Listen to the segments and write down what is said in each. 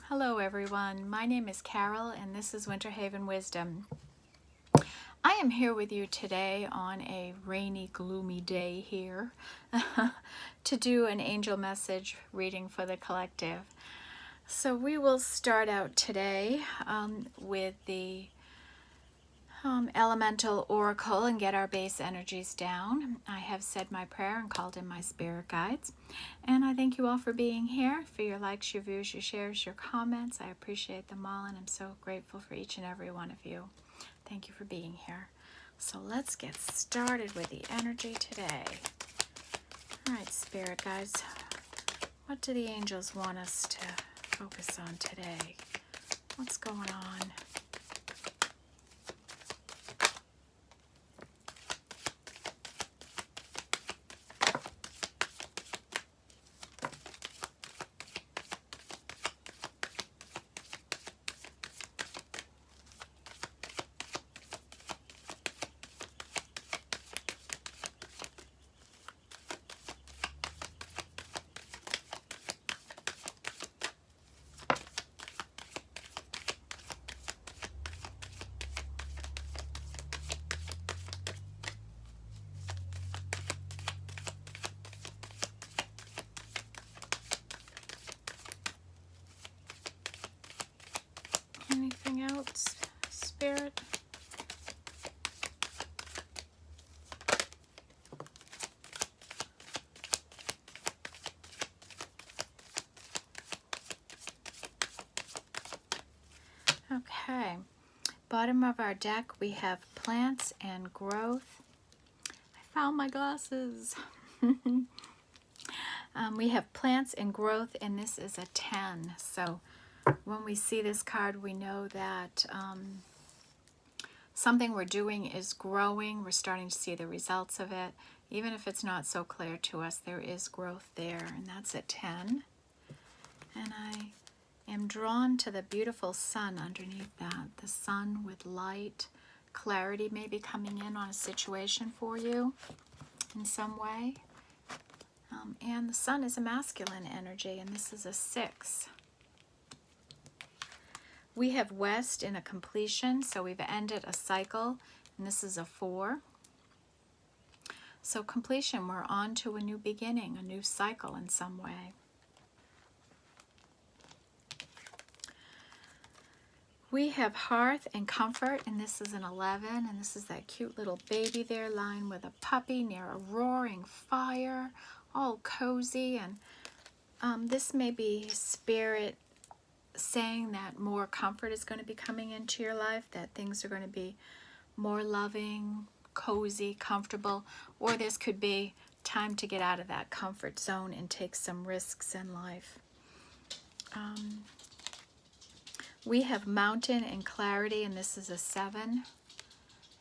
Hello everyone, my name is Carol and this is Winter Haven Wisdom. I am here with you today on a rainy, gloomy day here to do an angel message reading for the collective. So we will start out today with the elemental oracle and get our base energies down. I have said my prayer and called in my spirit guides. And I thank you all for being here, for your likes, your views, your shares, your comments. I appreciate them all and I'm so grateful for each and every one of you. Thank you for being here. So let's get started with the energy today. All right, spirit guides, what do the angels want us to focus on today? What's going on? Anything else, Spirit? Okay, bottom of our deck we have plants and growth. I found my glasses. We have plants and growth, and this is a 10. So when we see this card, we know that something we're doing is growing. We're starting to see the results of it. Even if it's not so clear to us, there is growth there, and that's a 10. And I am drawn to the beautiful sun underneath that. The sun with light, clarity may be coming in on a situation for you in some way. And the sun is a masculine energy, and this is a 6. We have west in a completion, so we've ended a cycle, and this is a 4. So completion, we're on to a new beginning, a new cycle in some way. We have hearth and comfort, and this is an 11, and this is that cute little baby there lying with a puppy near a roaring fire, all cozy. And this may be spirit saying that more comfort is going to be coming into your life, that things are going to be more loving, cozy, comfortable, or this could be time to get out of that comfort zone and take some risks in life. We have mountain and clarity, and this is a 7.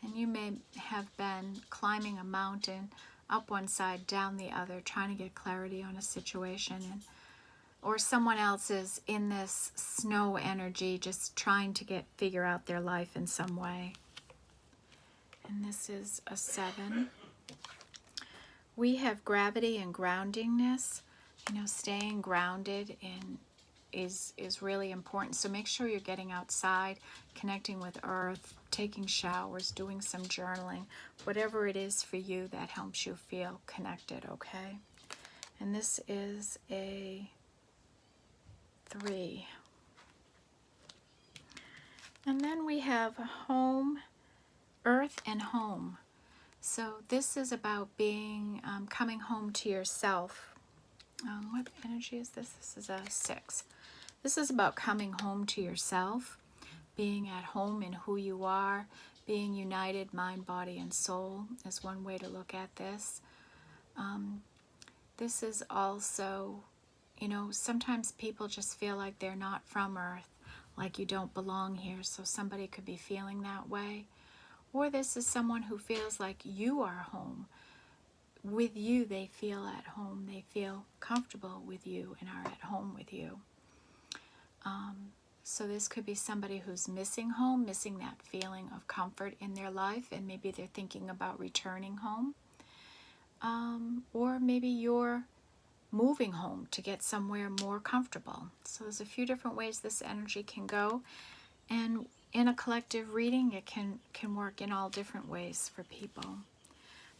And you may have been climbing a mountain, up one side, down the other, trying to get clarity on a situation. Or someone else is in this snow energy, just trying to figure out their life in some way. And this is a 7. We have gravity and groundingness. You know, staying grounded is really important. So make sure you're getting outside, connecting with earth, taking showers, doing some journaling, whatever it is for you that helps you feel connected, okay? And this is a 3. And then we have home, earth, and home. So this is about being, coming home to yourself. What energy is this? This is a 6. This is about coming home to yourself, being at home in who you are, being united, mind, body, and soul is one way to look at this. This is also, you know, sometimes people just feel like they're not from Earth, like you don't belong here, so somebody could be feeling that way. Or this is someone who feels like you are home. With you, they feel at home. They feel comfortable with you and are at home with you. So this could be somebody who's missing home, missing that feeling of comfort in their life, and maybe they're thinking about returning home. Or maybe you're moving home to get somewhere more comfortable. So there's a few different ways this energy can go, and in a collective reading it can work in all different ways for people.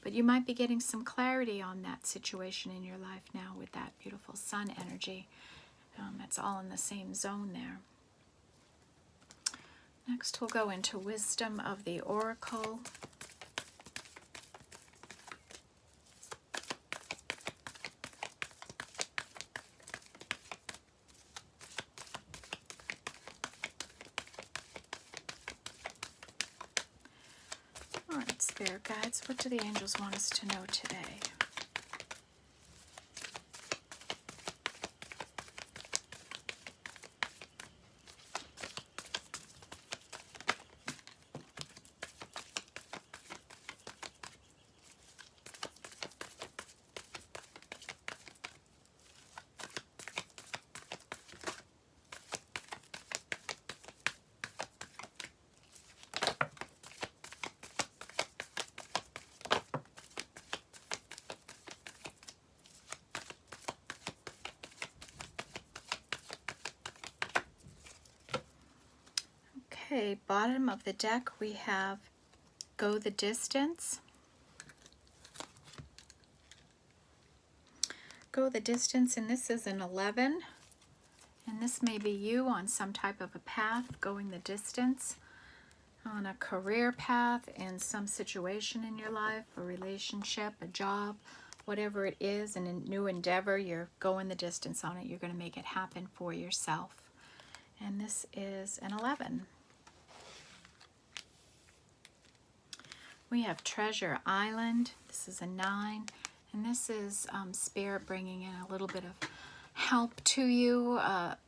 But you might be getting some clarity on that situation in your life now with that beautiful sun energy. It's all in the same zone there. Next we'll go into Wisdom of the Oracle. All right, Spirit Guides, what do the angels want us to know today? Okay, bottom of the deck we have Go the Distance. Go the Distance, and this is an 11. And this may be you on some type of a path, going the distance, on a career path, in some situation in your life, a relationship, a job, whatever it is, in a new endeavor, you're going the distance on it. You're going to make it happen for yourself. And this is an 11. We have Treasure Island. This is a 9. And this is Spirit bringing in a little bit of help to you,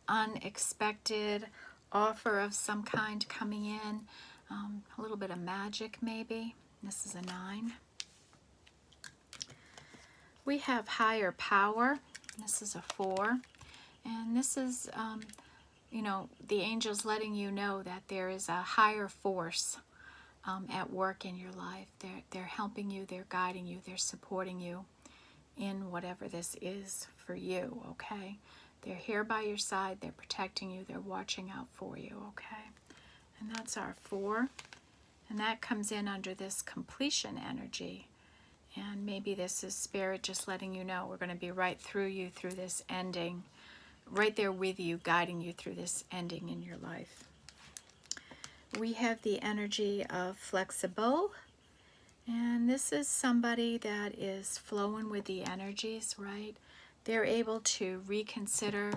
unexpected offer of some kind coming in, a little bit of magic maybe. This is a 9. We have Higher Power. This is a 4. And this is, you know, the angels letting you know that there is a higher force at work in your life. They're helping you, they're guiding you, they're supporting you in whatever this is for you, okay? They're here by your side, they're protecting you, they're watching out for you, okay? And that's our 4. And that comes in under this completion energy. And maybe this is Spirit just letting you know we're going to be right through you through this ending, right there with you, guiding you through this ending in your life. We have the energy of Flexible, and this is somebody that is flowing with the energies, right? They're able to reconsider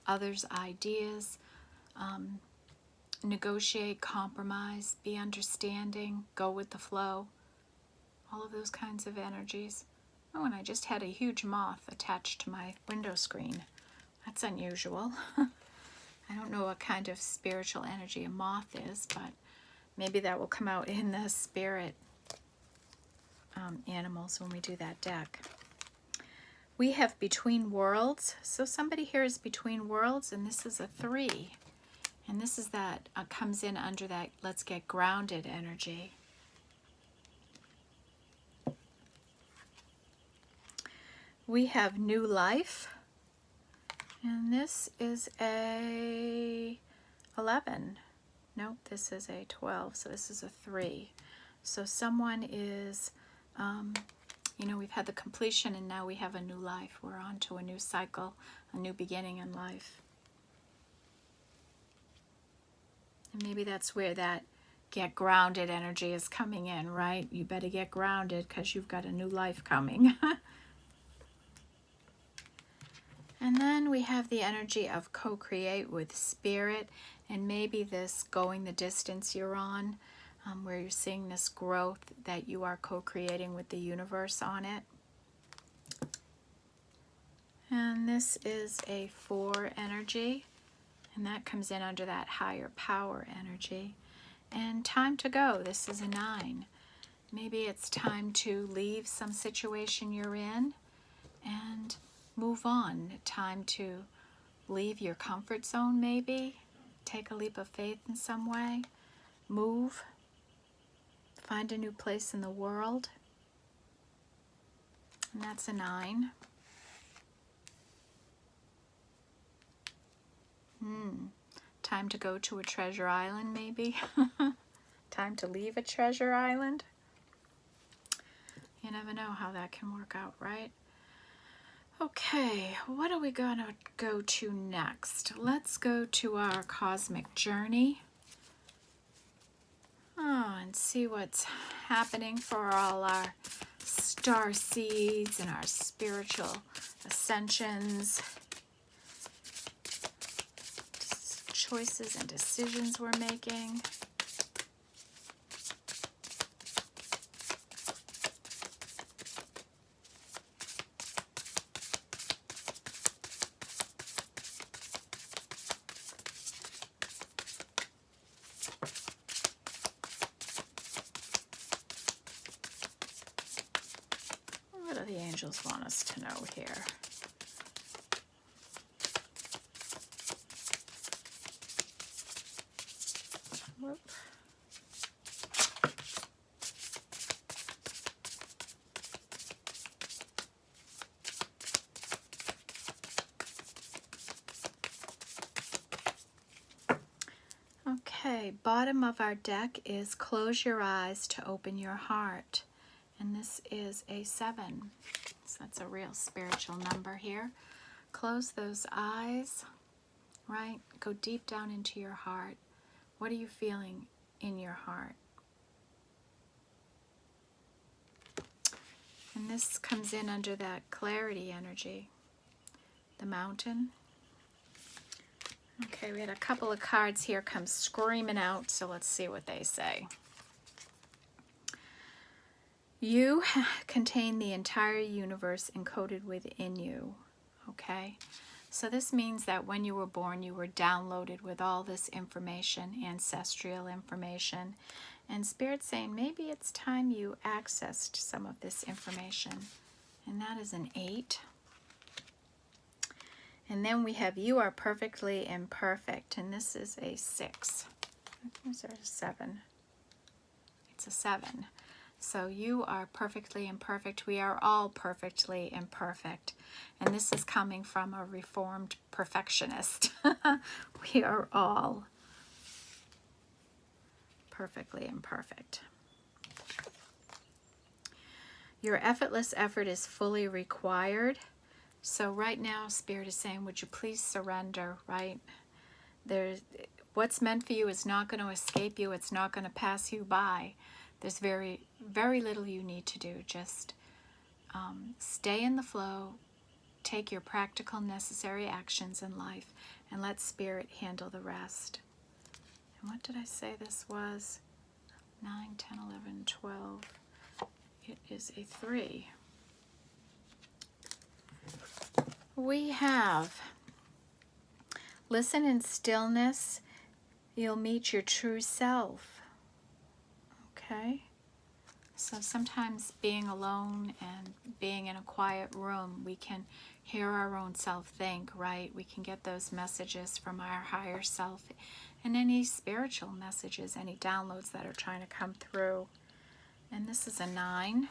others' ideas, negotiate, compromise, be understanding, go with the flow, all of those kinds of energies. Oh, and I just had a huge moth attached to my window screen. That's unusual. I don't know what kind of spiritual energy a moth is, but maybe that will come out in the spirit animals when we do that deck. We have Between Worlds. So somebody here is between worlds, and this is a 3. And this is that comes in under that let's get grounded energy. We have New Life. And this is a 11. Nope, this is a 12, so this is a 3. So someone is, you know, we've had the completion and now we have a new life. We're on to a new cycle, a new beginning in life. And maybe that's where that get grounded energy is coming in, right? You better get grounded because you've got a new life coming. And then we have the energy of co-create with Spirit, and maybe this going the distance you're on, where you're seeing this growth that you are co-creating with the universe on it. And this is a 4 energy, and that comes in under that higher power energy. And time to go, this is a 9. Maybe it's time to leave some situation you're in and move on. Time to leave your comfort zone, maybe. Take a leap of faith in some way. Move. Find a new place in the world. And that's a 9. Time to go to a treasure island, maybe. Time to leave a treasure island. You never know how that can work out, right? Okay, what are we going to go to next? Let's go to our cosmic journey. Oh, and see what's happening for all our star seeds and our spiritual ascensions. Choices and decisions we're making. What do the angels want us to know here? Whoop. Okay, bottom of our deck is close your eyes to open your heart. And this is a 7. So that's a real spiritual number here. Close those eyes, right? Go deep down into your heart. What are you feeling in your heart? And this comes in under that clarity energy. The mountain. Okay, we had a couple of cards here come screaming out, so let's see what they say. You contain the entire universe encoded within you, okay? So this means that when you were born, you were downloaded with all this information, ancestral information, and Spirit's saying maybe it's time you accessed some of this information, and that is an 8. And then we have you are perfectly imperfect, and this is a 6. Is there a 7? It's a 7. So you are perfectly imperfect. We are all perfectly imperfect. And this is coming from a reformed perfectionist. We are all perfectly imperfect. Your effortless effort is fully required. So right now, Spirit is saying, would you please surrender, right? What's meant for you is not going to escape you. It's not going to pass you by. There's very, very little you need to do. Just stay in the flow, take your practical, necessary actions in life, and let Spirit handle the rest. And what did I say this was? 9, 10, 11, 12. It is a 3. We have listen in stillness, you'll meet your true self. Okay? So sometimes being alone and being in a quiet room, we can hear our own self think, right? We can get those messages from our higher self and any spiritual messages, any downloads that are trying to come through. And this is a 9.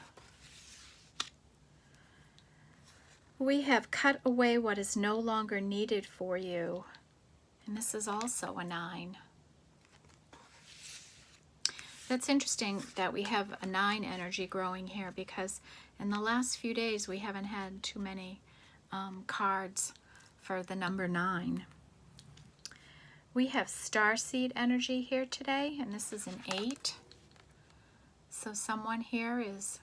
We have cut away what is no longer needed for you. And this is also a 9. That's interesting that we have a 9 energy growing here, because in the last few days we haven't had too many cards for the number 9. We have starseed energy here today, and this is an 8. So someone here is,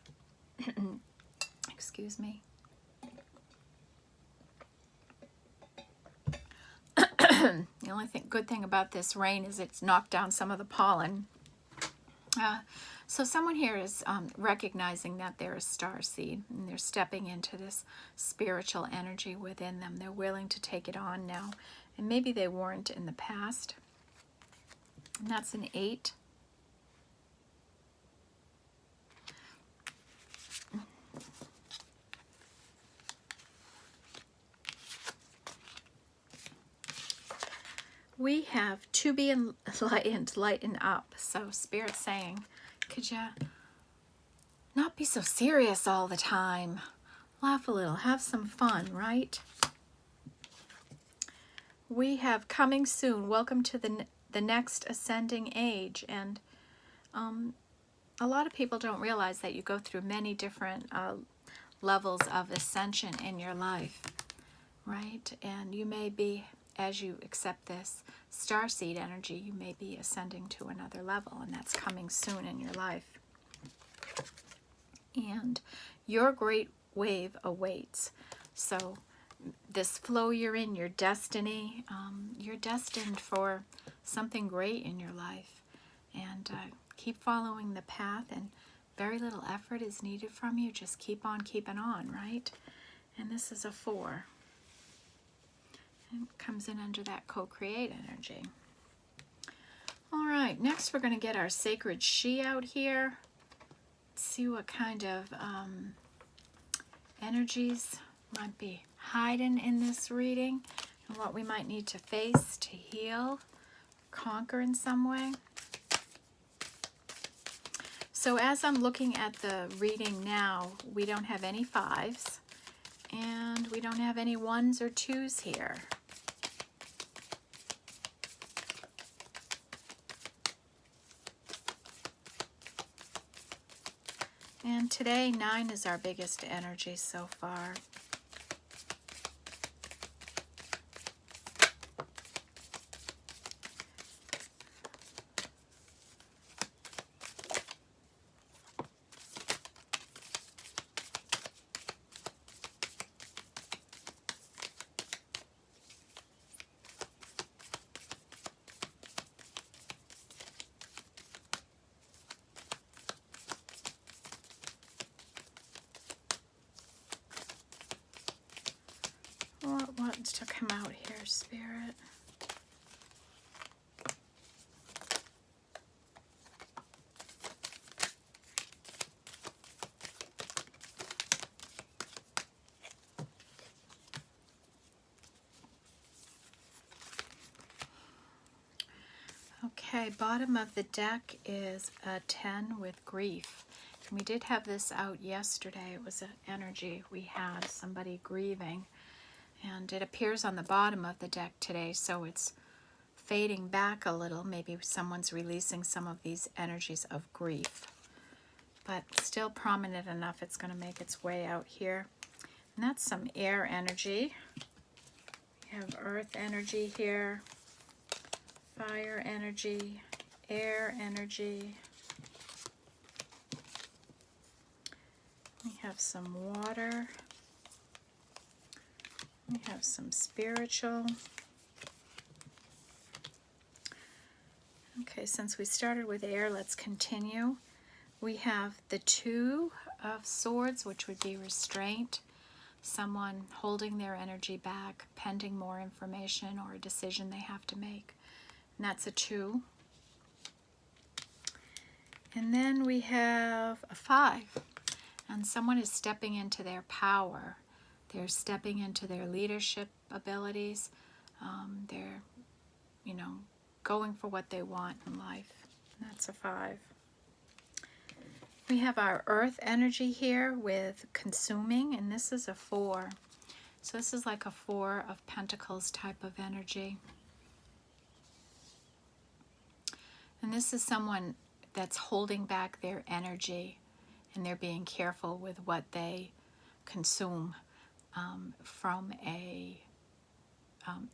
excuse me. The only good thing about this rain is it's knocked down some of the pollen. So someone here is recognizing that they're a starseed, and they're stepping into this spiritual energy within them. They're willing to take it on now, and maybe they weren't in the past. And that's an 8. We have to be enlightened, lighten up. So Spirit's saying, could you not be so serious all the time? Laugh a little, have some fun, right? we have coming soon. Welcome to the next ascending age. And a lot of people don't realize that you go through many different levels of ascension in your life, right? And you may be, as you accept this starseed energy, you may be ascending to another level, and that's coming soon in your life. And your great wave awaits. So this flow you're in, your destiny, you're destined for something great in your life. And keep following the path, and very little effort is needed from you. Just keep on keeping on, right? And this is a 4. And it comes in under that co-create energy. All right, next we're going to get our sacred she out here. See what kind of energies might be hiding in this reading, and what we might need to face to heal, conquer in some way. So as I'm looking at the reading now, we don't have any 5s, and we don't have any 1s or 2s here. And today, 9 is our biggest energy so far. What wants to come out here, Spirit? Okay, bottom of the deck is a 10 with grief. And we did have this out yesterday. It was an energy we had, somebody grieving. And it appears on the bottom of the deck today, so it's fading back a little. Maybe someone's releasing some of these energies of grief. But still prominent enough, it's going to make its way out here. And that's some air energy. We have earth energy here, fire energy, air energy. We have some water. We have some spiritual. Okay, since we started with air, let's continue. We have the 2 of swords, which would be restraint. Someone holding their energy back, pending more information or a decision they have to make. And that's a 2. And then we have a 5. And someone is stepping into their power. They're stepping into their leadership abilities. They're, going for what they want in life. And that's a 5. We have our earth energy here with consuming, and this is a 4. So this is like a 4 of Pentacles type of energy. And this is someone that's holding back their energy, and they're being careful with what they consume from a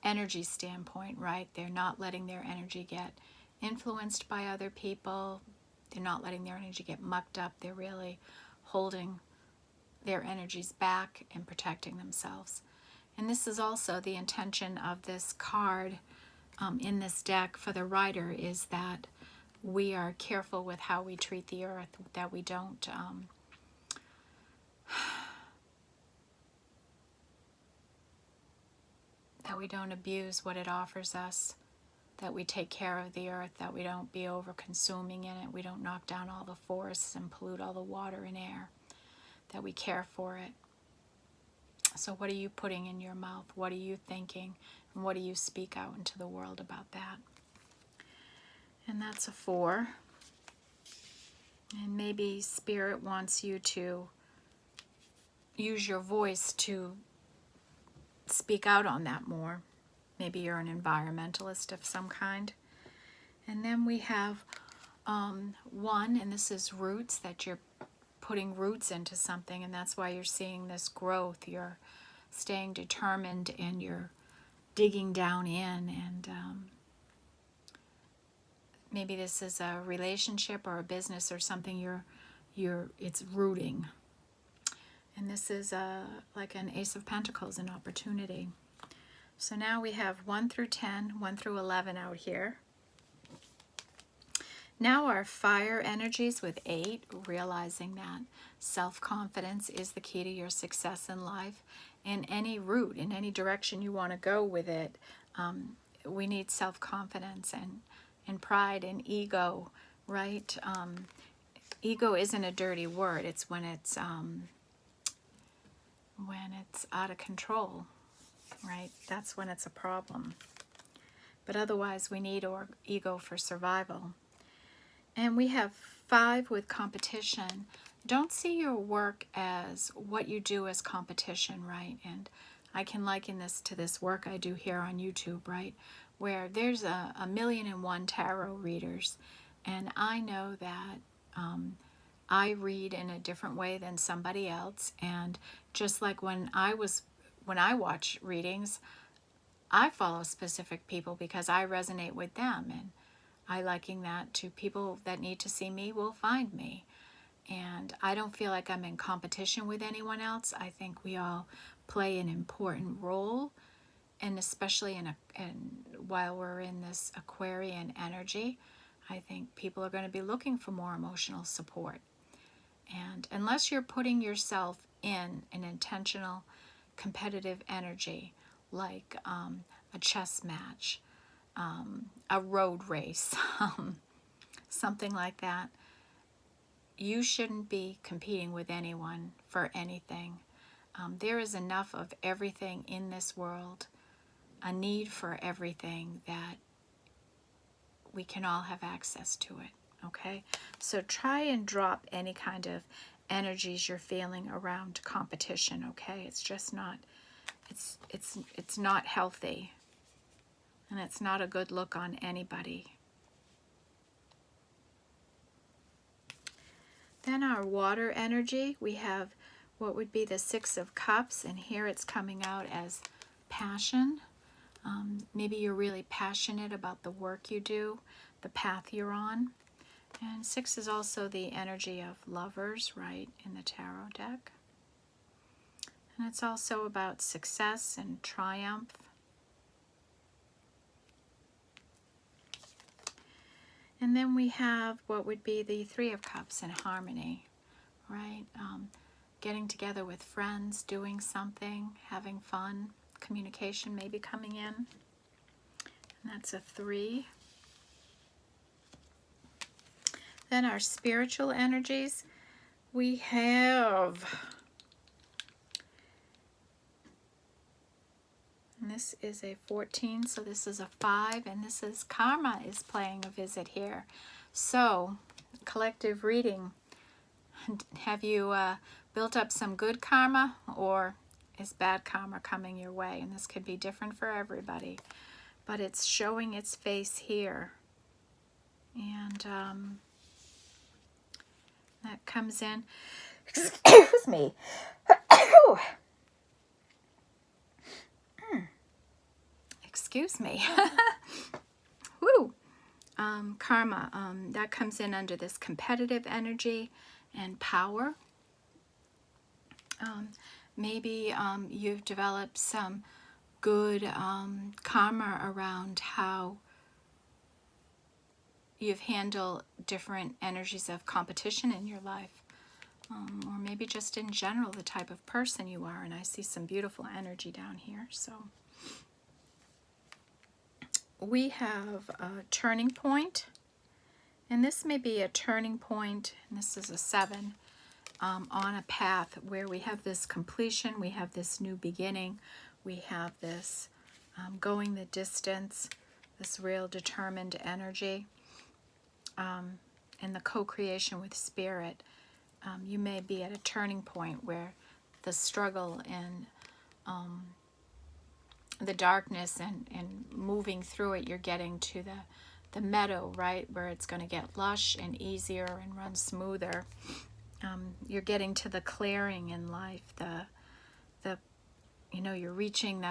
energy standpoint, right? They're not letting their energy get influenced by other people. They're not letting their energy get mucked up. They're really holding their energies back and protecting themselves. And this is also the intention of this card in this deck for the writer, is that we are careful with how we treat the earth, that we don't abuse what it offers us, that we take care of the earth, that we don't be over consuming in it, we don't knock down all the forests and pollute all the water and air, that we care for it. So what are you putting in your mouth? What are you thinking? And what do you speak out into the world about that? And that's a 4. And maybe Spirit wants you to use your voice to speak out on that more. Maybe you're an environmentalist of some kind. And then we have 1, and this is roots, that you're putting roots into something, and that's why you're seeing this growth. You're staying determined and you're digging down in, and maybe this is a relationship or a business or something it's rooting. And this is like an Ace of Pentacles, an opportunity. So now we have 1 through 10, 1 through 11 out here. Now our fire energies with 8, realizing that self-confidence is the key to your success in life. In any route, in any direction you want to go with it, we need self-confidence and pride and ego, right? Ego isn't a dirty word. It's when it's out of control, right? That's when it's a problem. But otherwise, we need our ego for survival. And we have 5 with competition. Don't see your work as what you do as competition, right? And I can liken this to this work I do here on YouTube, right? Where there's a 1,000,001 tarot readers. And I know that I read in a different way than somebody else. And just like when I watch readings, I follow specific people because I resonate with them. And I liken that to people that need to see me will find me. And I don't feel like I'm in competition with anyone else. I think we all play an important role, and especially while we're in this Aquarian energy, I think people are going to be looking for more emotional support. And unless you're putting yourself in an intentional competitive energy, like a chess match, a road race, something like that, you shouldn't be competing with anyone for anything. There is enough of everything in this world, a need for everything, that we can all have access to it, okay? So try and drop any kind of energies you're feeling around competition, okay? It's just not, it's not healthy. And it's not a good look on anybody. Then our water energy, we have what would be the 6 of Cups, and here it's coming out as passion. Maybe you're really passionate about the work you do, the path you're on. And 6 is also the energy of lovers, right, in the tarot deck. And it's also about success and triumph. And then we have what would be the 3 of Cups in harmony, right? Getting together with friends, doing something, having fun, communication maybe coming in. And that's a 3. Then our spiritual energies, we have, and this is a 14, so this is a 5, and this is karma is playing a visit here. So, collective reading. Have you built up some good karma, or is bad karma coming your way? And this could be different for everybody, but it's showing its face here. And that comes in. Excuse me. Excuse me. Woo. Karma, that comes in under this competitive energy and power. Maybe you've developed some good karma around how you've handled different energies of competition in your life. Or maybe just in general, the type of person you are. And I see some beautiful energy down here. So we have a turning point. And this may be a turning point, and this is a 7, on a path where we have this completion, we have this new beginning, we have this going the distance, this real determined energy, and the co-creation with spirit. You may be at a turning point where the struggle and the darkness and moving through it, you're getting to the meadow, right, where it's going to get lush and easier and run smoother. You're getting to the clearing in life, the you're reaching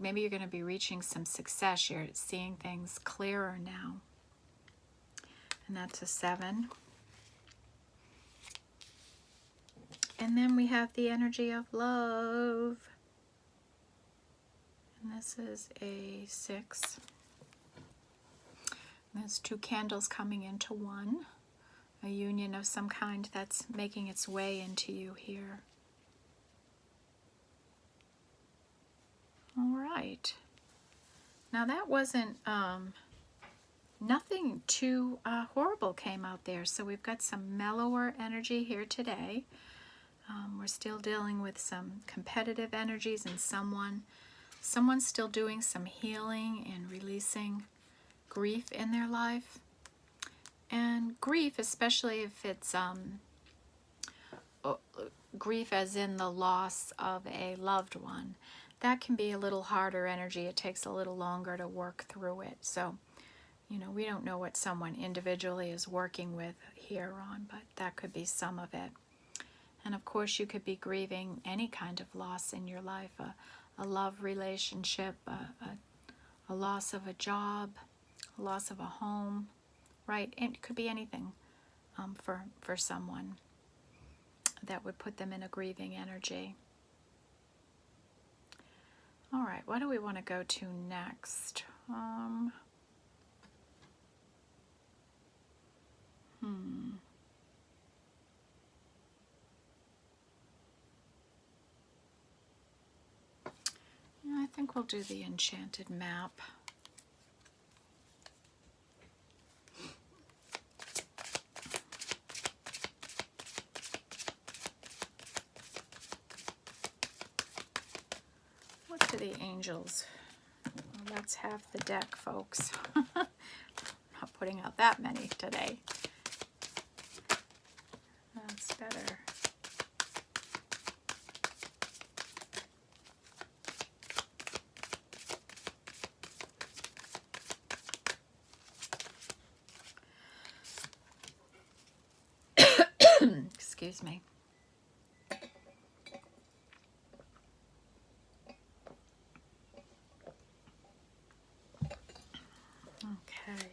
maybe you're going to be reaching some success. You're seeing things clearer now. And that's a 7. And then we have the energy of love. And this is a 6. And there's 2 candles coming into one. A union of some kind that's making its way into you here. All right. Now that wasn't, nothing too horrible came out there. So we've got some mellower energy here today. We're still dealing with some competitive energies and someone's still doing some healing and releasing grief in their life. And grief, especially if it's grief as in the loss of a loved one, that can be a little harder energy. It takes a little longer to work through it. So, we don't know what someone individually is working with here on, but that could be some of it. And of course, you could be grieving any kind of loss in your life, a love relationship, a loss of a job, a loss of a home, right? It could be anything for someone that would put them in a grieving energy. All right, what do we want to go to next? I think we'll do the enchanted map. What do the angels? Well, that's half the deck, folks. Not putting out that many today. That's better. Excuse me. Okay.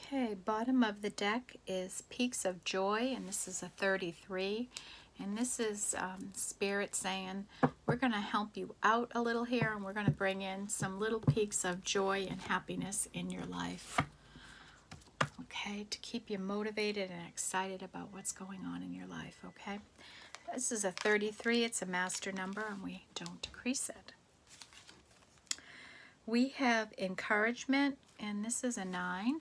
Okay, bottom of the deck is Peaks of Joy, and this is a 33. And this is Spirit saying, we're going to help you out a little here, and we're going to bring in some little peaks of joy and happiness in your life. Okay, to keep you motivated and excited about what's going on in your life, okay? This is a 33. It's a master number, and we don't decrease it. We have encouragement, and this is a 9.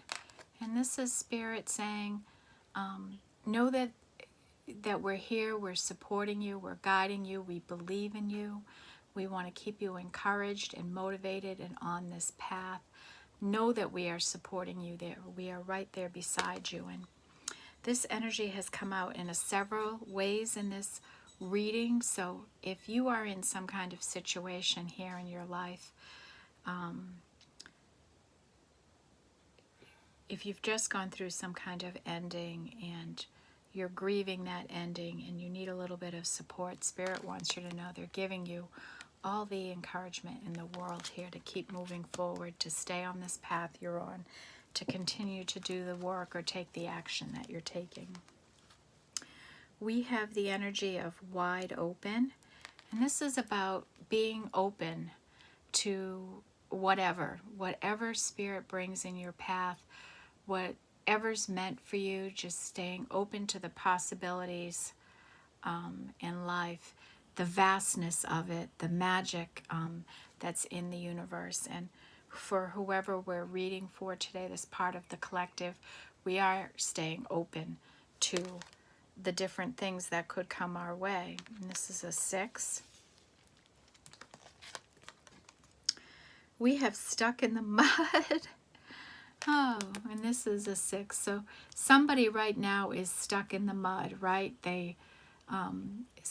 And this is Spirit saying, know that we're here, we're supporting you, we're guiding you, we believe in you. We want to keep you encouraged and motivated and on this path. Know that we are supporting you there. We are right there beside you. And this energy has come out in several ways in this reading. So if you are in some kind of situation here in your life, if you've just gone through some kind of ending and you're grieving that ending and you need a little bit of support, Spirit wants you to know they're giving you all the encouragement in the world here to keep moving forward, to stay on this path you're on, to continue to do the work or take the action that you're taking. We have the energy of wide open, and this is about being open to whatever Spirit brings in your path, whatever's meant for you, just staying open to the possibilities in life, the vastness of it, the magic that's in the universe. And for whoever we're reading for today, this part of the collective, we are staying open to the different things that could come our way. And this is a 6. We have stuck in the mud. Oh, and this is a 6. So somebody right now is stuck in the mud, right? They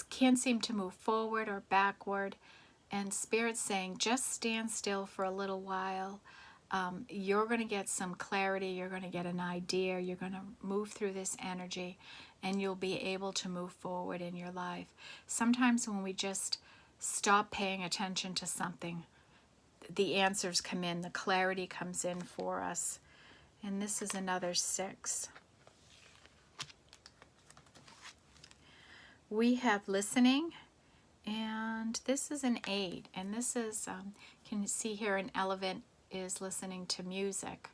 can't seem to move forward or backward. And Spirit's saying, just stand still for a little while. You're going to get some clarity. You're going to get an idea. You're going to move through this energy, and you'll be able to move forward in your life. Sometimes when we just stop paying attention to something, the answers come in, the clarity comes in for us. And this is another 6. We have listening, and this is an 8. And this is, can you see here, an elephant is listening to music.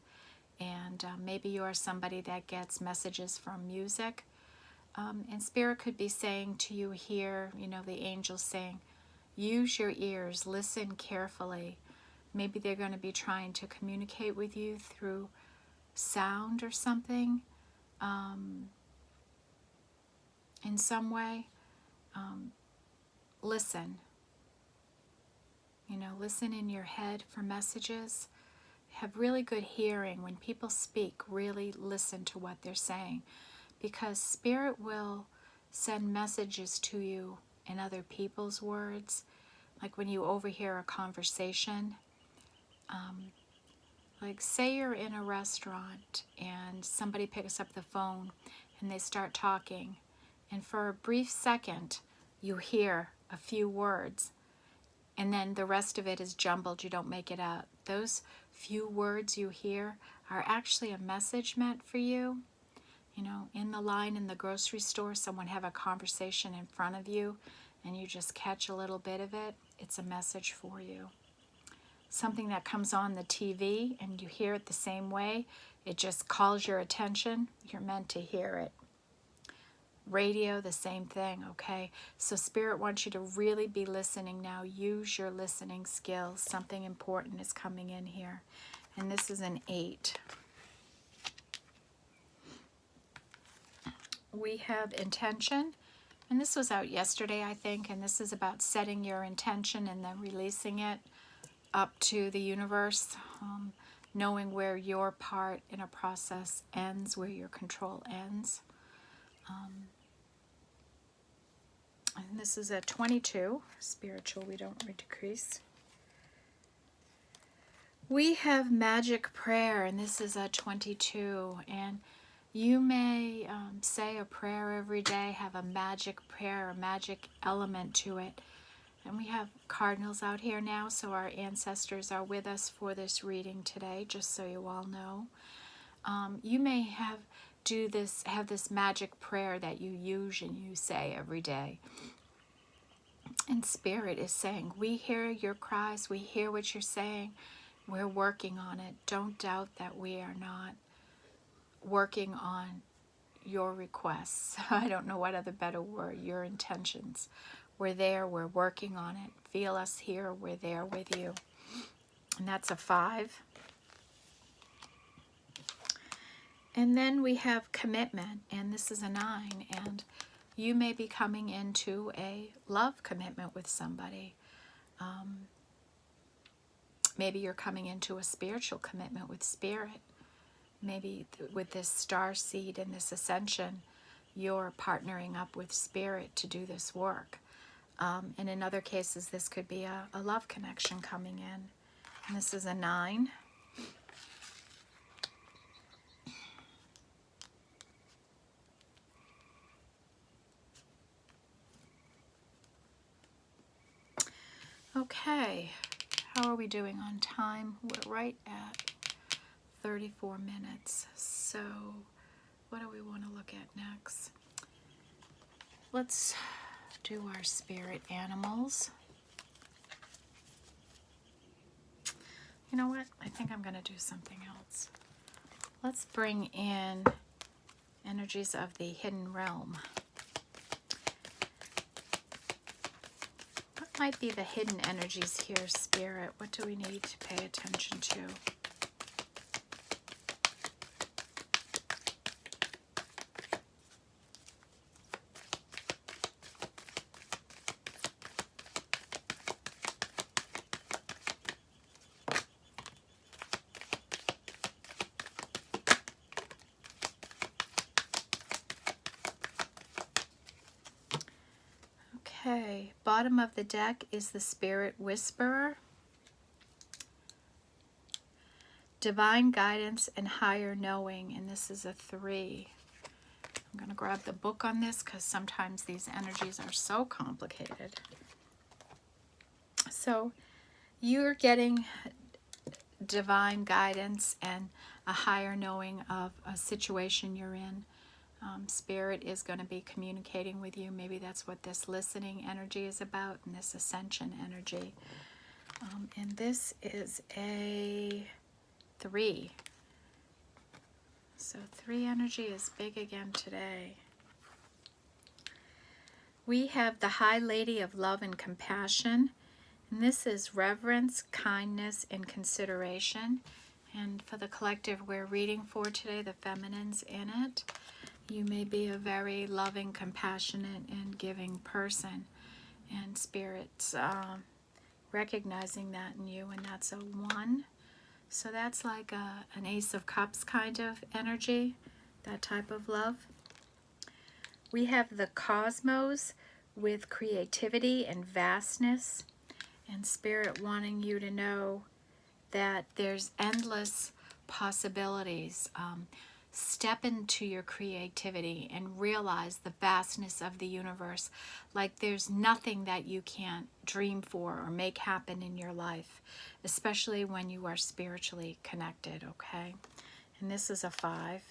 And maybe you are somebody that gets messages from music. And Spirit could be saying to you here, you know, the angels saying, use your ears, listen carefully. Maybe they're going to be trying to communicate with you through sound or something, in some way. Listen. You know, listen in your head for messages. Have really good hearing. When people speak, really listen to what they're saying, because Spirit will send messages to you in other people's words. Like when you overhear a conversation, like say you're in a restaurant and somebody picks up the phone and they start talking, and for a brief second you hear a few words, and then the rest of it is jumbled, you don't make it out. Those few words you hear are actually a message meant for you. You know, in the line in the grocery store, someone have a conversation in front of you and you just catch a little bit of it. It's a message for you. Something that comes on the TV and you hear it the same way, it just calls your attention. You're meant to hear it. Radio, the same thing, okay? So Spirit wants you to really be listening now. Use your listening skills. Something important is coming in here. And this is an 8. We have intention. And this was out yesterday, I think. And this is about setting your intention and then releasing it up to the universe, knowing where your part in a process ends, where your control ends. And this is a 22, spiritual, we don't decrease. We have magic prayer, and this is a 22. And you may say a prayer every day, have a magic prayer, a magic element to it. And we have cardinals out here now, so our ancestors are with us for this reading today, just so you all know. You may have this magic prayer that you use and you say every day. And Spirit is saying, we hear your cries, we hear what you're saying, we're working on it. Don't doubt that we are not working on your requests. I don't know what other better word, your intentions. We're there, we're working on it. Feel us here, we're there with you. And that's a 5. And then we have commitment, and this is a 9. And you may be coming into a love commitment with somebody. Maybe you're coming into a spiritual commitment with Spirit. Maybe with this star seed and this ascension, you're partnering up with Spirit to do this work. And in other cases, this could be a love connection coming in. And this is a 9. Okay, how are we doing on time? We're right at 34 minutes. So what do we want to look at next? Let's do our spirit animals. You know what? I think I'm going to do something else. Let's bring in energies of the hidden realm. What might be the hidden energies here, Spirit? What do we need to pay attention to? Okay, bottom of the deck is the Spirit Whisperer. Divine guidance and higher knowing, and this is a 3. I'm going to grab the book on this because sometimes these energies are so complicated. So you're getting divine guidance and a higher knowing of a situation you're in. Spirit is going to be communicating with you. Maybe that's what this listening energy is about, and this ascension energy. And this is a 3. So 3 energy is big again today. We have the High Lady of Love and Compassion. And this is reverence, kindness, and consideration. And for the collective we're reading for today, the feminine's in it. You may be a very loving, compassionate, and giving person. And Spirit's recognizing that in you, and that's a 1. So that's like an Ace of Cups kind of energy, that type of love. We have the Cosmos with creativity and vastness, and Spirit wanting you to know that there's endless possibilities. Step into your creativity and realize the vastness of the universe. Like there's nothing that you can't dream for or make happen in your life, especially when you are spiritually connected, okay? And this is a 5.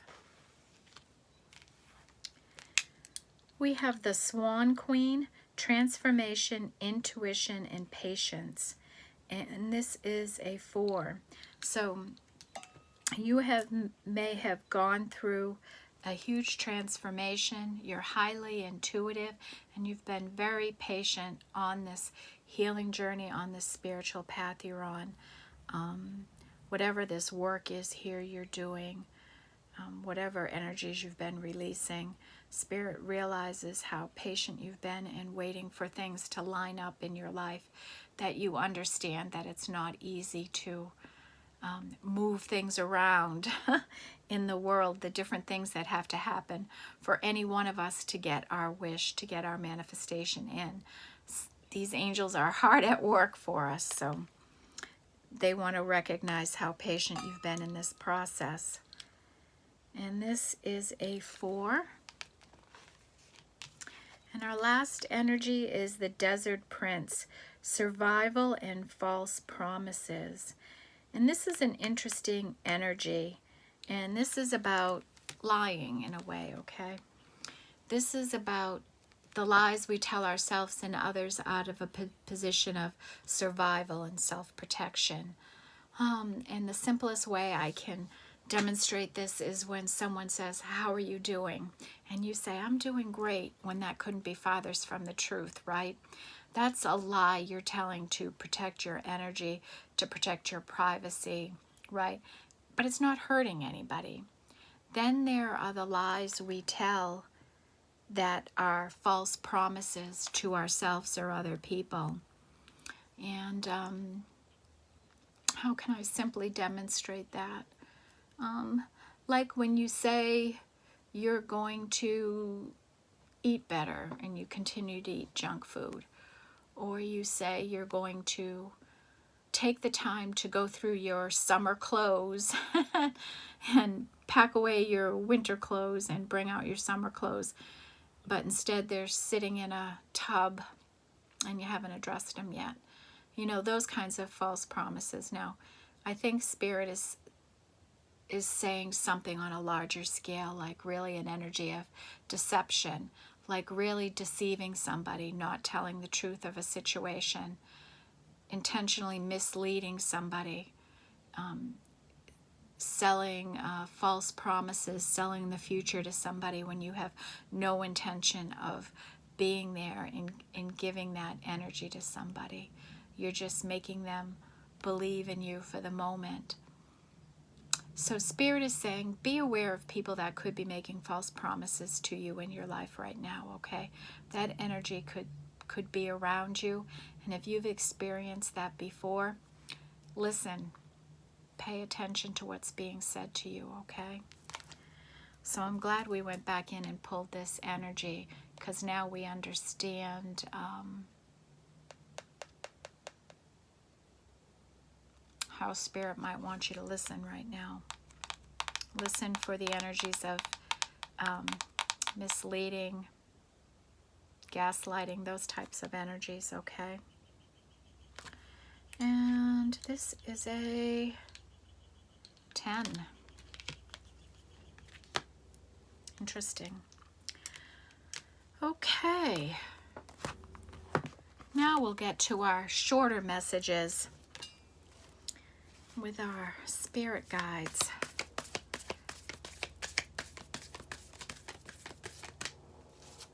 We have the Swan Queen, transformation, intuition, and patience. And this is a 4. So you may have gone through a huge transformation. You're highly intuitive, and you've been very patient on this healing journey, on this spiritual path you're on. Whatever this work is here you're doing, whatever energies you've been releasing, Spirit realizes how patient you've been in waiting for things to line up in your life, that you understand that it's not easy to move things around in the world, the different things that have to happen for any one of us to get our wish, to get our manifestation in. These angels are hard at work for us, so they want to recognize how patient you've been in this process. And this is a 4. And our last energy is the Desert Prince, survival and false promises. And this is an interesting energy, and this is about lying in a way, okay? This is about the lies we tell ourselves and others out of a position of survival and self-protection. And the simplest way I can demonstrate this is when someone says, "How are you doing?" And you say, "I'm doing great," when that couldn't be farthest from the truth, right? That's a lie you're telling to protect your energy, to protect your privacy, right? But it's not hurting anybody. Then there are the lies we tell that are false promises to ourselves or other people. And how can I simply demonstrate that? Like when you say you're going to eat better and you continue to eat junk food. Or you say you're going to take the time to go through your summer clothes and pack away your winter clothes and bring out your summer clothes. But instead they're sitting in a tub and you haven't addressed them yet. You know, those kinds of false promises. Now, I think Spirit is saying something on a larger scale, like really an energy of deception, like really deceiving somebody, not telling the truth of a situation, intentionally misleading somebody. selling false promises, selling the future to somebody when you have no intention of being there and giving that energy to somebody. You're just making them believe in you for the moment. So Spirit is saying, be aware of people that could be making false promises to you in your life right now, okay? That energy could be around you. And if you've experienced that before, listen, pay attention to what's being said to you, okay? So I'm glad we went back in and pulled this energy, because now we understand how Spirit might want you to listen right now. Listen for the energies of misleading, gaslighting, those types of energies, okay? And this is a 10. Interesting. Okay. Now we'll get to our shorter messages with our spirit guides.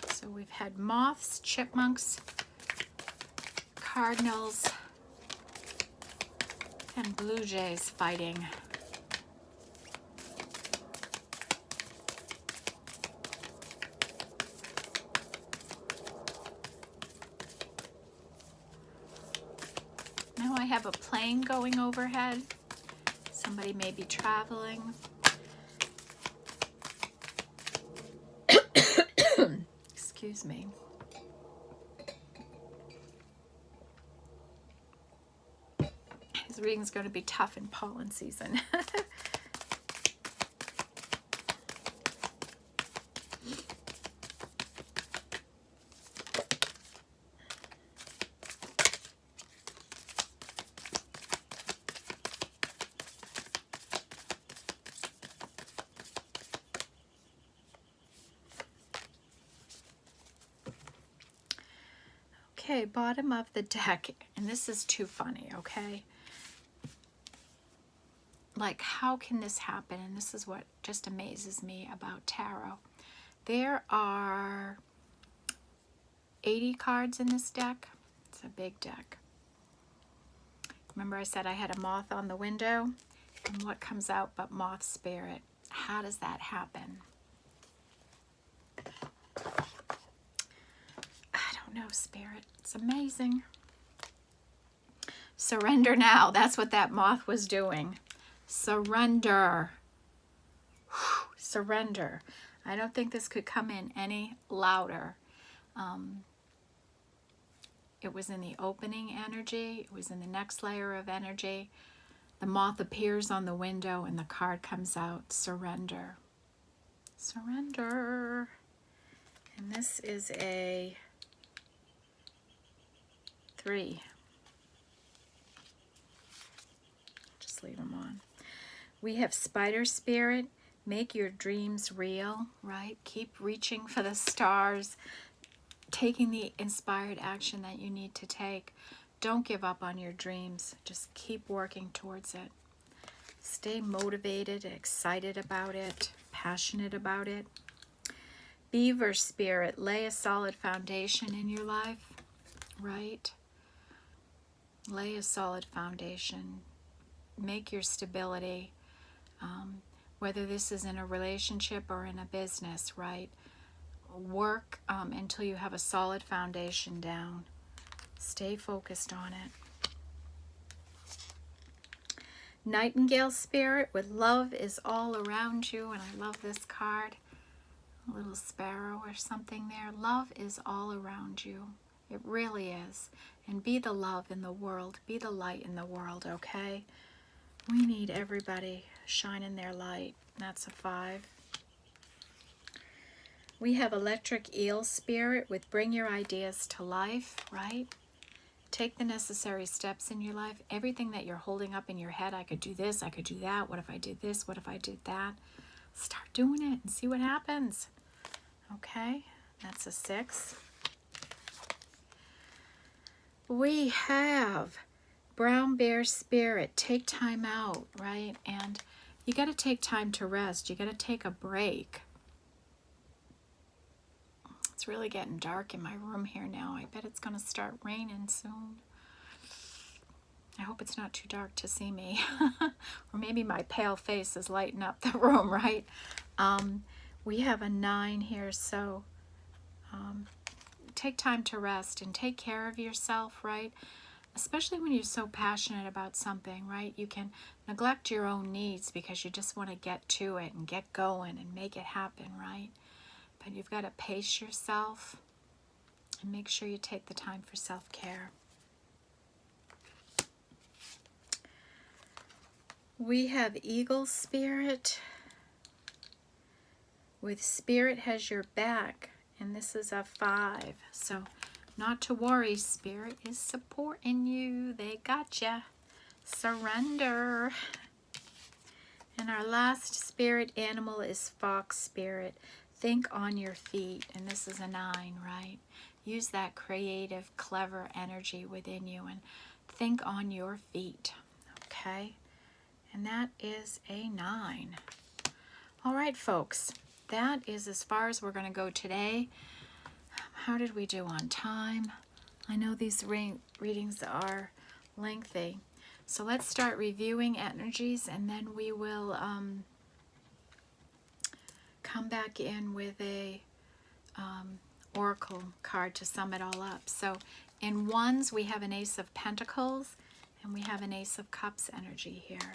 So we've had moths, chipmunks, cardinals, and blue jays fighting. Now I have a plane going overhead. Somebody may be traveling. Excuse me. His reading's going to be tough in pollen season. Okay, bottom of the deck, and this is too funny, okay? Like, how can this happen? And this is what just amazes me about tarot. There are 80 cards in this deck. It's a big deck. Remember I said I had a moth on the window? And what comes out but moth spirit? How does that happen? No, Spirit. It's amazing. Surrender now. That's what that moth was doing. Surrender. Whew, surrender. I don't think this could come in any louder. It was in the opening energy. It was in the next layer of energy. The moth appears on the window and the card comes out. Surrender. Surrender. And this is a 3. Just leave them on. We have Spider Spirit. Make your dreams real, right? Keep reaching for the stars, taking the inspired action that you need to take. Don't give up on your dreams. Just keep working towards it. Stay motivated, excited about it, passionate about it. Beaver Spirit. Lay a solid foundation in your life, right? Lay a solid foundation. Make your stability, whether this is in a relationship or in a business, right? Work until you have a solid foundation down. Stay focused on it. Nightingale Spirit with love is all around you. And I love this card. A little sparrow or something there. Love is all around you. It really is. And be the love in the world. Be the light in the world, okay? We need everybody shining their light. That's a 5. We have Electric Eel Spirit with bring your ideas to life, right? Take the necessary steps in your life. Everything that you're holding up in your head, I could do this, I could do that. What if I did this? What if I did that? Start doing it and see what happens. Okay, that's a 6. We have Brown Bear Spirit. Take time out, right? And You got to take time to rest. You got to take a break. It's really getting dark in my room here now. I bet it's going to start raining soon. I hope it's not too dark to see me. Or maybe my pale face is lighting up the room, right? We have a 9 here, so take time to rest and take care of yourself, right? Especially when you're so passionate about something, right? You can neglect your own needs because you just want to get to it and get going and make it happen, right? But you've got to pace yourself and make sure you take the time for self-care. We have Eagle Spirit with Spirit has your back, and this is a 5. So not to worry, Spirit is supporting you. They got ya. Surrender. And our last spirit animal is Fox Spirit. Think on your feet, and this is a 9, right? Use that creative, clever energy within you and think on your feet, okay? And that is a 9. All right, folks, that is as far as we're going to go today. How did we do on time? I know these readings are lengthy. So let's start reviewing energies, and then we will come back in with a oracle card to sum it all up. So in 1s, we have an Ace of Pentacles, and we have an Ace of Cups energy here.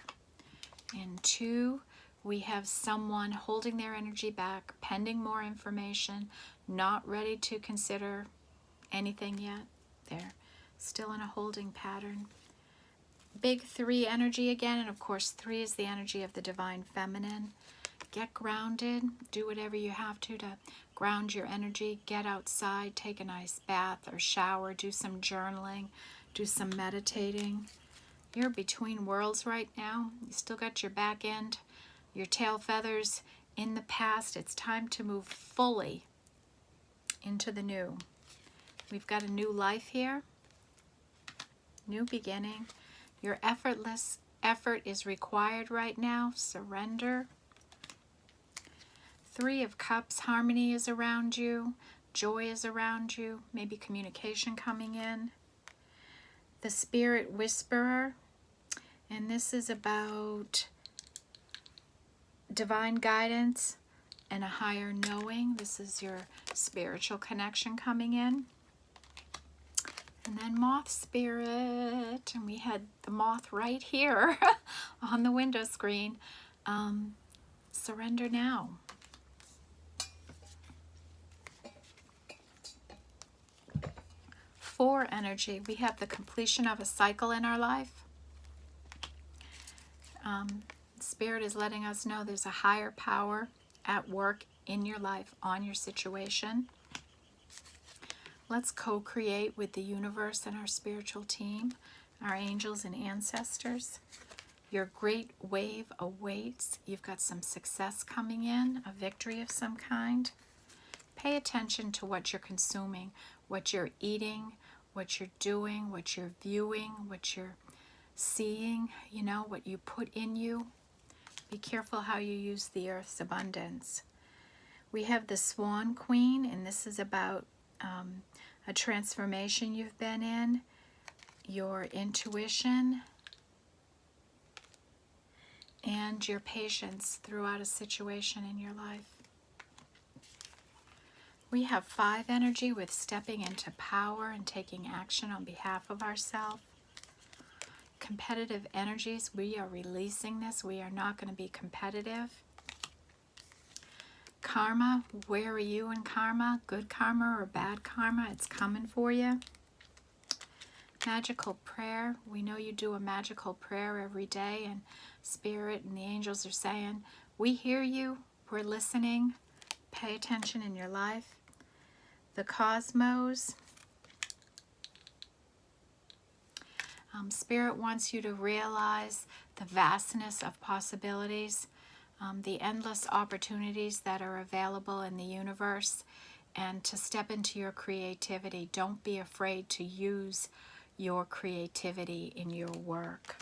In 2, we have someone holding their energy back, pending more information, not ready to consider anything yet. They're still in a holding pattern. Big 3 energy again, and of course 3 is the energy of the Divine Feminine. Get grounded, do whatever you have to ground your energy. Get outside, take a nice bath or shower, do some journaling, do some meditating. You're between worlds right now. You still got your back end, your tail feathers in the past. It's time to move fully into the new. We've got a new life here, new beginning. Your effortless effort is required right now. Surrender. 3 of Cups, harmony is around you. Joy is around you. Maybe communication coming in. The Spirit Whisperer. And this is about divine guidance and a higher knowing. This is your spiritual connection coming in. And then Moth Spirit, and we had the moth right here on the window screen. Surrender now. For energy, we have the completion of a cycle in our life. Spirit is letting us know there's a higher power at work in your life, on your situation. Let's co-create with the universe and our spiritual team, our angels and ancestors. Your great wave awaits. You've got some success coming in, a victory of some kind. Pay attention to what you're consuming, what you're eating, what you're doing, what you're viewing, what you're seeing, you know, what you put in you. Be careful how you use the earth's abundance. We have the Swan Queen, and this is about a transformation you've been in, your intuition, and your patience throughout a situation in your life. We have 5 energy with stepping into power and taking action on behalf of ourselves. Competitive energies, we are releasing this. We are not going to be competitive. Karma, where are you in karma? Good karma or bad karma? It's coming for you. Magical prayer, we know you do a magical prayer every day, and Spirit and the angels are saying, we hear you, we're listening. Pay attention in your life. The Cosmos, Spirit wants you to realize the vastness of possibilities, the endless opportunities that are available in the universe, and to step into your creativity. Don't be afraid to use your creativity in your work.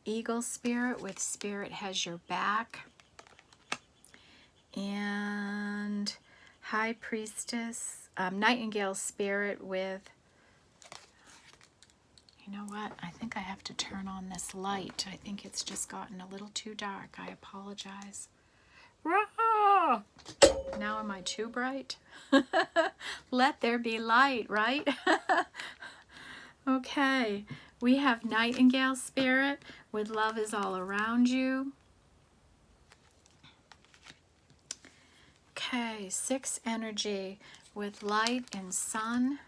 Eagle spirit with Spirit has your back. And High Priestess, Nightingale spirit with, you know what, I think I have to turn on this light. I think it's just gotten a little too dark. I apologize. Rah! Now am I too bright? Let there be light, right? Okay, we have Nightingale spirit with Love is All Around You. Okay, 6 energy with Light and Sun.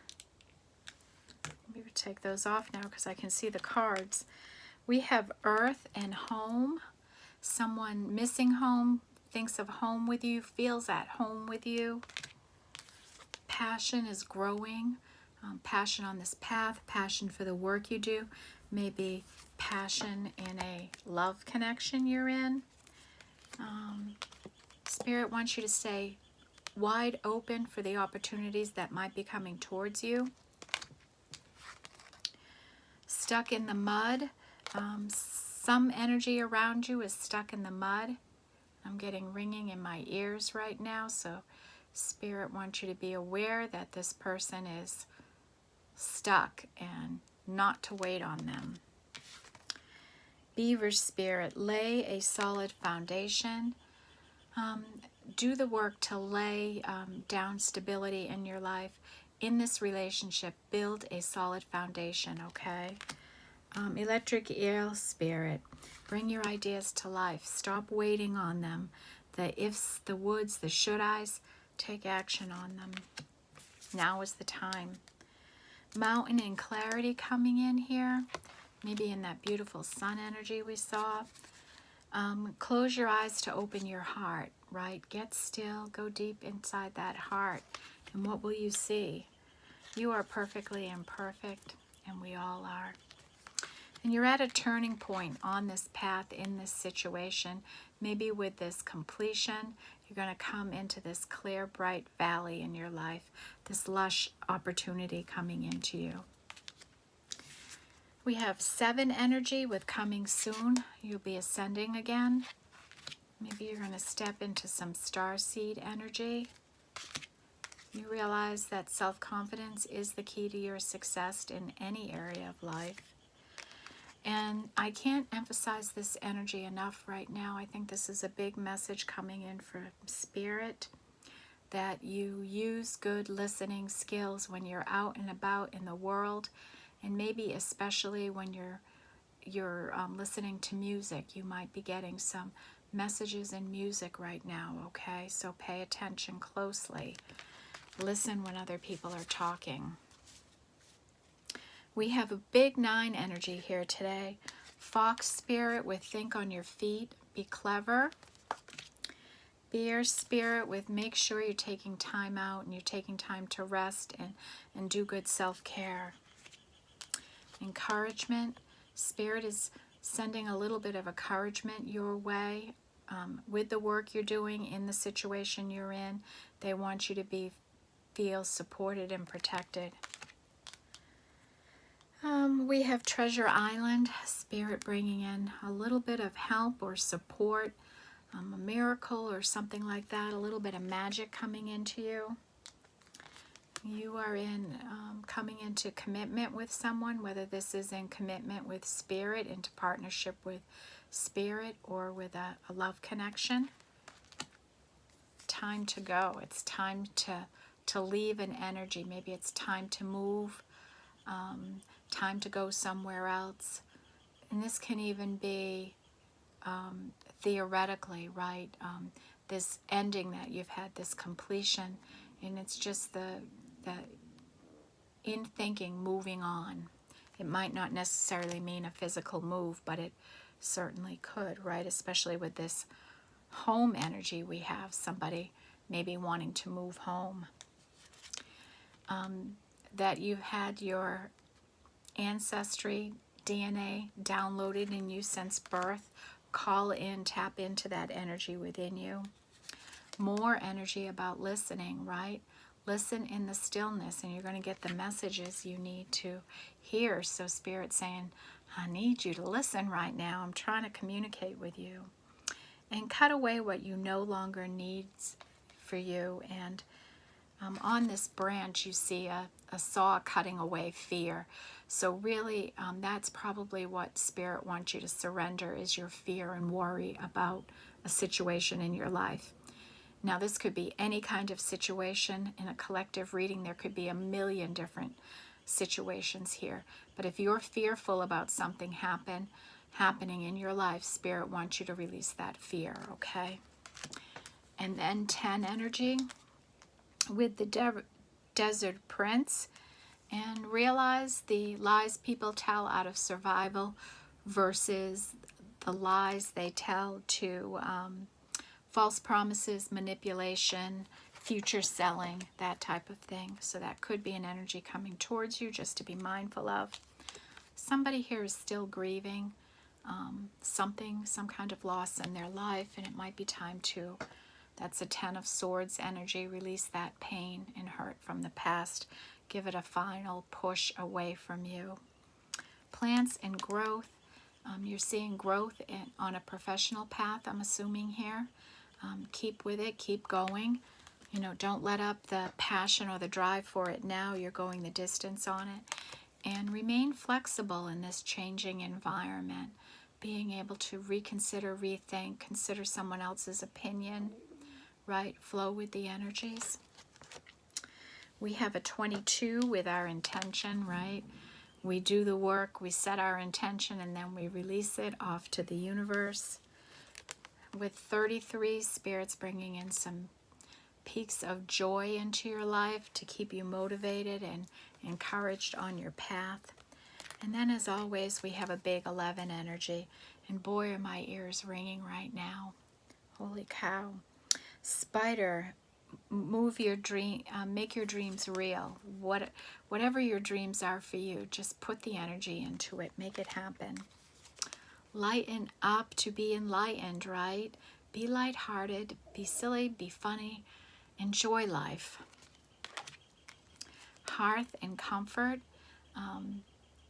Let me take those off now because I can see the cards. We have Earth and Home. Someone missing home, thinks of home with you, feels at home with you. Passion is growing. Passion on this path, passion for the work you do, maybe passion in a love connection you're in. Spirit wants you to stay wide open for the opportunities that might be coming towards you. Stuck in the mud. Some energy around you is stuck in the mud. I'm getting ringing in my ears right now, so Spirit wants you to be aware that this person is stuck and not to wait on them. Beaver spirit, lay a solid foundation. Do the work to lay down stability in your life. In this relationship, build a solid foundation, okay? Electric eel spirit, bring your ideas to life. Stop waiting on them. The ifs, the woulds, the should-I's, take action on them. Now is the time. Mountain and clarity coming in here, maybe in that beautiful sun energy we saw. Close your eyes to open your heart, right? Get still, go deep inside that heart, and what will you see? You are perfectly imperfect, and we all are. And you're at a turning point on this path, in this situation. Maybe with this completion, you're going to come into this clear, bright valley in your life, this lush opportunity coming into you. We have 7 energy with coming soon. You'll be ascending again. Maybe you're going to step into some star seed energy. You realize that self-confidence is the key to your success in any area of life. And I can't emphasize this energy enough right now. I think this is a big message coming in from Spirit, that you use good listening skills when you're out and about in the world, and maybe especially when you're listening to music. You might be getting some messages in music right now, okay? So pay attention closely. Listen when other people are talking. We have a big 9 energy here today. Fox spirit with think on your feet, be clever. Bear spirit with make sure you're taking time out and you're taking time to rest and do good self-care. Encouragement. Spirit is sending a little bit of encouragement your way with the work you're doing, in the situation you're in. They want you to feel supported and protected. We have Treasure Island, Spirit bringing in a little bit of help or support, a miracle or something like that, a little bit of magic coming into you. You are coming into commitment with someone, whether this is in commitment with Spirit, into partnership with Spirit, or with a love connection. Time to go. It's time to leave an energy. Maybe it's time to move. Time to go somewhere else. And this can even be theoretically, right? This ending that you've had, this completion, and it's just the in thinking, moving on. It might not necessarily mean a physical move, but it certainly could, right? Especially with this home energy we have, somebody maybe wanting to move home. That you've had your ancestry DNA downloaded in you since birth. Call in, tap into that energy within you. More energy about listening, right? Listen in the stillness, and you're going to get the messages you need to hear. So Spirit's saying, I need you to listen right now. I'm trying to communicate with you. And cut away what you no longer needs for you. And on this branch, you see a saw cutting away fear. So really, that's probably what Spirit wants you to surrender, is your fear and worry about a situation in your life. Now, this could be any kind of situation. In a collective reading, there could be a million different situations here. But if you're fearful about something happening in your life, Spirit wants you to release that fear, okay? And then 10 energy with the Desert Prince, and realize the lies people tell out of survival versus the lies they tell to false promises, manipulation, future selling, that type of thing. So that could be an energy coming towards you, just to be mindful of. Somebody here is still grieving some kind of loss in their life, and it might be time to, that's a 10 of Swords energy, release that pain and hurt from the past. Give it a final push away from you. Plants and growth. You're seeing growth on a professional path, I'm assuming here. Keep with it, keep going. You know, don't let up the passion or the drive for it now. You're going the distance on it. And remain flexible in this changing environment. Being able to reconsider, rethink, consider someone else's opinion, right? Flow with the energies. We have a 22 with our intention, right? We do the work, we set our intention, and then we release it off to the universe. With 33, Spirit's bringing in some peaks of joy into your life to keep you motivated and encouraged on your path. And then, as always, we have a big 11 energy. And boy, are my ears ringing right now. Holy cow. Spider, move your dream, make your dreams real. Whatever your dreams are for you, just put the energy into it. Make it happen. Lighten up to be enlightened, right? Be lighthearted, be silly, be funny, enjoy life. Hearth and comfort.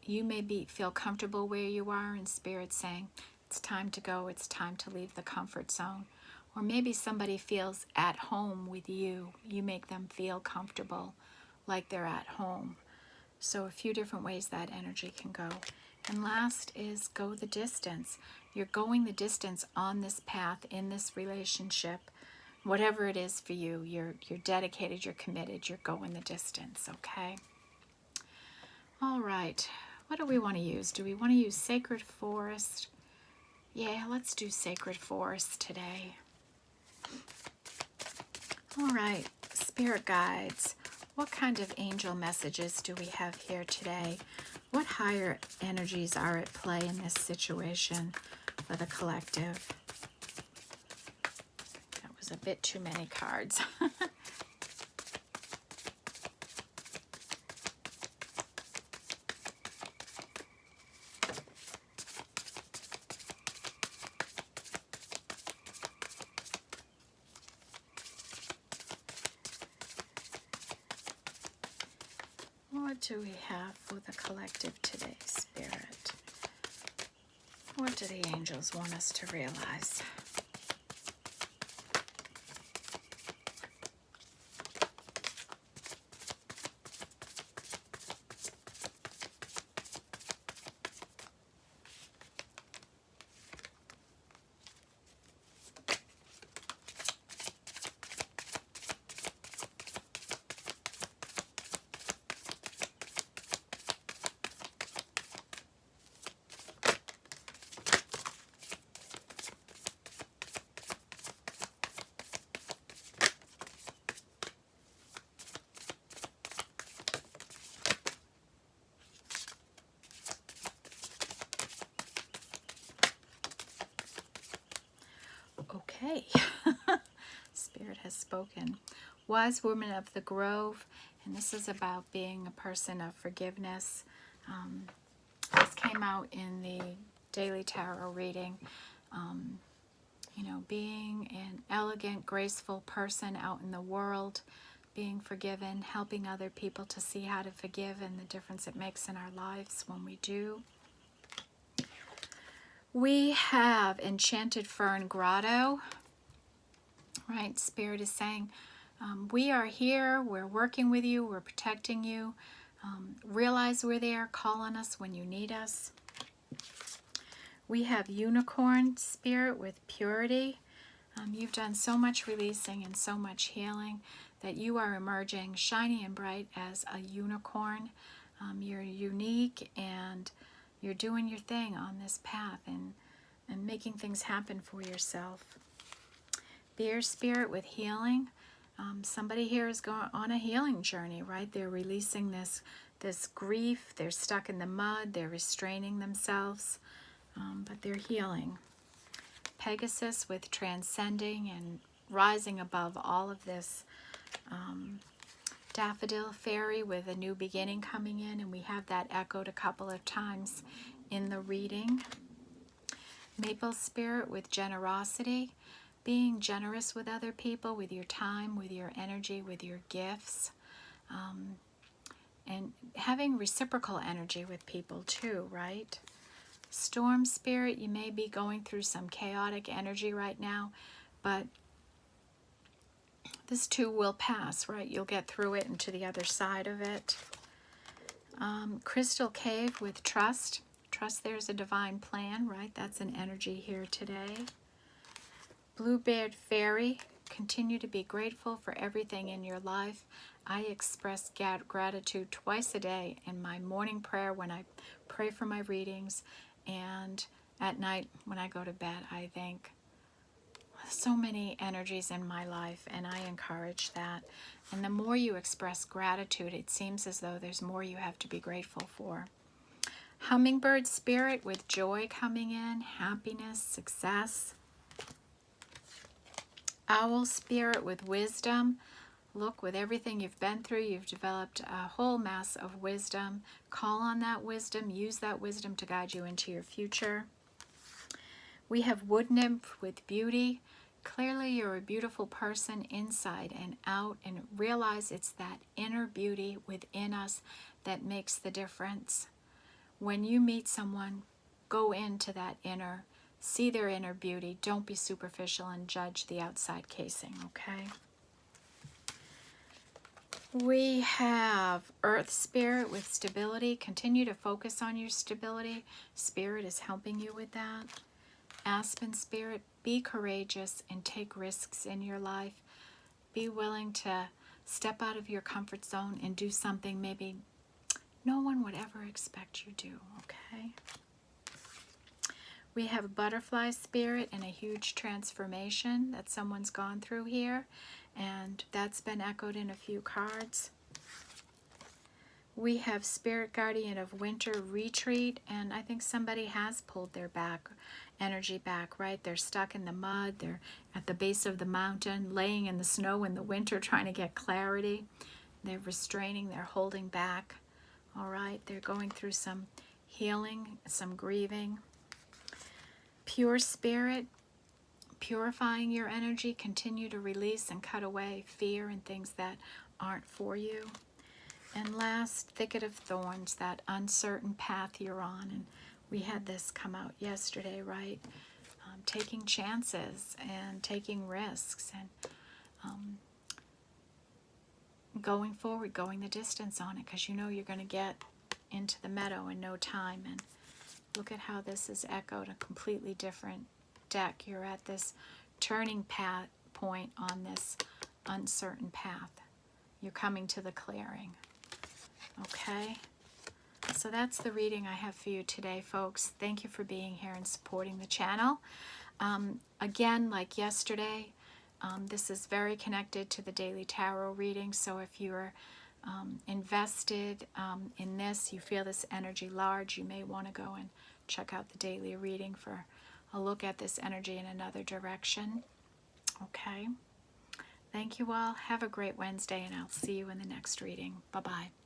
You may feel comfortable where you are, and Spirit's saying it's time to go, it's time to leave the comfort zone. Or maybe somebody feels at home with you. You make them feel comfortable, like they're at home. So a few different ways that energy can go. And last is go the distance. You're going the distance on this path, in this relationship. Whatever it is for you, you're dedicated, you're committed, you're going the distance, okay? All right, what do we want to use? Do we want to use Sacred Forest? Yeah, let's do Sacred Forest today. All right, Spirit Guides. What kind of angel messages do we have here today? What higher energies are at play in this situation for the collective? That was a bit too many cards. What do we have for the collective today, Spirit? What do the angels want us to realize? Okay, Spirit has spoken. Wise Woman of the Grove, and this is about being a person of forgiveness. This came out in the Daily Tarot reading. You know, being an elegant, graceful person out in the world, being forgiven, helping other people to see how to forgive and the difference it makes in our lives when we do. We have Enchanted Fern Grotto, right? Spirit is saying, we are here, we're working with you, we're protecting you. Realize we're there, call on us when you need us. We have Unicorn Spirit with Purity. You've done so much releasing and so much healing that you are emerging shiny and bright as a unicorn. You're unique and you're doing your thing on this path and making things happen for yourself. Bear Spirit with Healing. Somebody here is going on a healing journey, right? They're releasing this grief. They're stuck in the mud. They're restraining themselves, but they're healing. Pegasus with Transcending and rising above all of this. Daffodil Fairy with a new beginning coming in, and we have that echoed a couple of times in the reading. Maple Spirit with Generosity. Being generous with other people, with your time, with your energy, with your gifts. And having reciprocal energy with people too, right? Storm Spirit, you may be going through some chaotic energy right now, but this too will pass, right? You'll get through it and to the other side of it. Crystal Cave with Trust. Trust there's a divine plan, right? That's an energy here today. Bluebird Fairy, continue to be grateful for everything in your life. I express gratitude twice a day in my morning prayer when I pray for my readings, and at night when I go to bed. I thank so many energies in my life, and I encourage that. And the more you express gratitude, it seems as though there's more you have to be grateful for. Hummingbird Spirit with Joy coming in, happiness, success. Owl Spirit with Wisdom. Look, with everything you've been through, you've developed a whole mass of wisdom. Call on that wisdom. Use that wisdom to guide you into your future. We have Wood Nymph with Beauty. Clearly, you're a beautiful person inside and out, and realize it's that inner beauty within us that makes the difference. When you meet someone, go into that inner, see their inner beauty. Don't be superficial and judge the outside casing, okay? We have Earth Spirit with Stability. Continue to focus on your stability. Spirit is helping you with that. Aspen Spirit, be courageous and take risks in your life. Be willing to step out of your comfort zone and do something maybe no one would ever expect you to do, okay? We have Butterfly Spirit and a huge transformation that someone's gone through here, and that's been echoed in a few cards. We have Spirit Guardian of Winter Retreat, and I think somebody has pulled their energy back, right? They're stuck in the mud, they're at the base of the mountain, laying in the snow in the winter trying to get clarity. They're restraining, they're holding back, all right? They're going through some healing, some grieving. Pure Spirit, purifying your energy, continue to release and cut away fear and things that aren't for you. And last, Thicket of Thorns, that uncertain path you're on. And we had this come out yesterday, right? Taking chances and taking risks and going forward, going the distance on it, because you know you're going to get into the meadow in no time. And look at how this is echoed, a completely different deck. You're at this turning point on this uncertain path. You're coming to the clearing. Okay? So that's the reading I have for you today, folks. Thank you for being here and supporting the channel. Again, like yesterday, this is very connected to the daily tarot reading. So if you're invested in this, you feel this energy large, you may want to go and check out the daily reading for a look at this energy in another direction. Okay. Thank you all. Have a great Wednesday, and I'll see you in the next reading. Bye-bye.